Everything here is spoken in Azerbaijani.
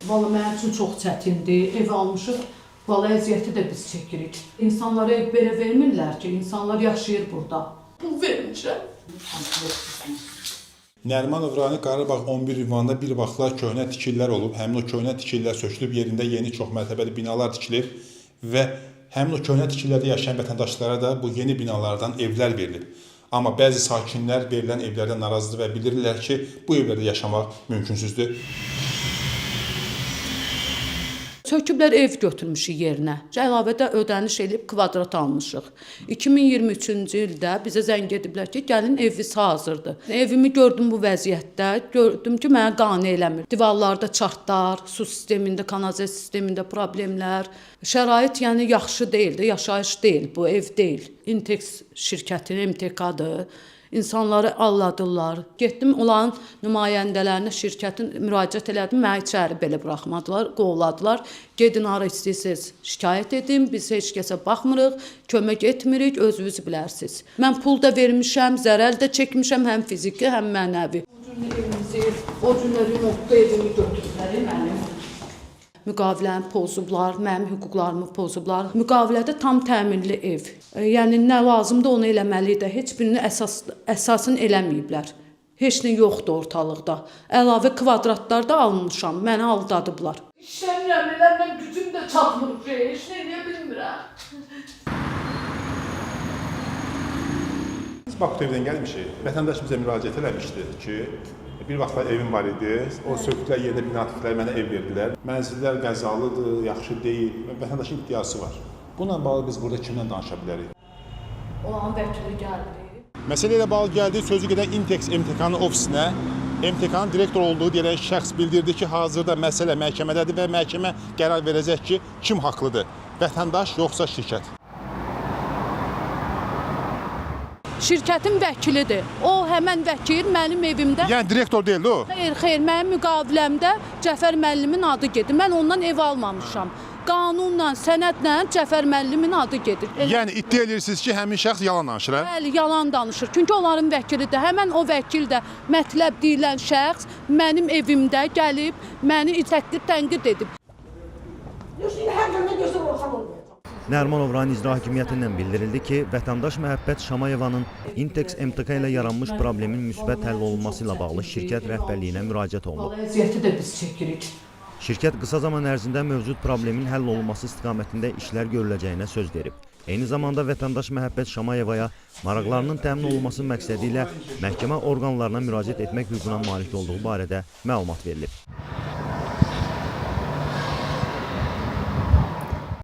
Valla mənim üçün çox çətindir. Ev almışıq, valla əziyyəti də biz çəkirik. İnsanlara ev belə vermirlər ki, insanlar yaşayır burada. Pul vermişəm. Nərimanov rayonu Qarabağ 11 ünvanında bir vaxtlar köhnə tikililər olub. Həmin o köhnə tikililər sökülüb, yerində yeni çox mərtəbəli binalar tikilib və həmin o köhnə tikililərdə yaşayan vətəndaşlara da bu yeni binalardan evlər verilib. Amma bəzi sakinlər verilən evlərdən narazıdır və bildirirlər ki, bu evlərdə yaşamaq mümkünsüzdür. Söküblər ev götürmüşük yerinə. Əlavədə ödəniş edib kvadrat almışıq. 2023-cü ildə bizə zəng ediblər ki, gəlin eviniz hazırdır. Evimi gördüm bu vəziyyətdə, gördüm ki, mənə qane eləmir. Divarlarda çartlar, su sistemində, kanalizasiya sistemində problemlər. Şərait yəni yaxşı deyil, yaşayış deyil, bu ev deyil. Intex şirkətinin MTK-dır. İnsanları alladırlar. Getdim onların nümayəndələrinə, şirkətin müraciət elədim, məni içəri belə buraxmadılar, qovladılar. Gedin hara istəyirsiniz, şikayət edin, biz heç kəsə baxmırıq, kömək etmirik, özünüz bilərsiniz. Mən pul da vermişəm, zərər də çəkmişəm, həm fiziki, həm mənəvi. O cümlə evimizi, o cümlə remontda evimi götürdülər mənim. Müqaviləni pozublar, mənim hüquqlarımı pozublar. Müqavilədə tam təminli ev. Yəni nə lazımdır onu eləməlidir. Heç birini əsasın eləməyiblər. Heç nə yoxdur ortalıqda. Əlavə kvadratlar da almışam. Məni aldadıblar. İşləmirəm, eləməm, gücüm də çatmır ki, heç nə eləyə bilmirəm. Biz Bakı evdən gəlmişik. Vətəndaş bizə müraciət eləmişdi ki, bir vaxtlar evim var idi, o sökdülər yerdə bina tikdilər, mənə ev verdilər. Mənzillər qəzalıdır, yaxşı deyil, vətəndaşın iddiası var. Bununla bağlı biz burada kimlə danışa bilərik? Olan vəkili gəldi. Məsələ ilə bağlı gəldi, sözü gedən Intex MTK-nın ofisinə. MTK-nın direktor olduğu deyilən şəxs bildirdi ki, hazırda məsələ məhkəmədədir və məhkəmə qərar verəcək ki, kim haqlıdır? Vətəndaş yoxsa şirkət? Şirkətin vəkilidir. O həmən vəkil mənim evimdə. Yəni direktor deyildi o? Xeyr, mənim müqaviləmdə Cəfər müəllimin adı gedir. Mən ondan ev almamışam. Qanunla, sənədlə Cəfər müəllimin adı gedir. Yəni iddia edirsiniz ki, həmin şəxs yalan danışır, hə? Bəli, yalan danışır. Çünki onların vəkilidir. Həmən o vəkil də mətləb deyilən şəxs mənim evimdə gəlib, məni tənqid edib. Nərimanov rayon İcra Hakimiyyətindən bildirildi ki, vətəndaş Məhəbbət Şamayevanın Intex MTK ilə yaranmış problemin müsbət həll olunması ilə bağlı şirkət rəhbərliyinə müraciət olunub. Əziyyəti də biz çəkirik. Şirkət qısa zaman ərzində mövcud problemin həll olunması istiqamətində işlər görüləcəyinə söz verib. Eyni zamanda vətəndaş Məhəbbət Şamayevaya maraqlarının təmin olunması məqsədi ilə məhkəmə orqanlarına müraciət etmək hüququna malik olduğu barədə məlumat verilib.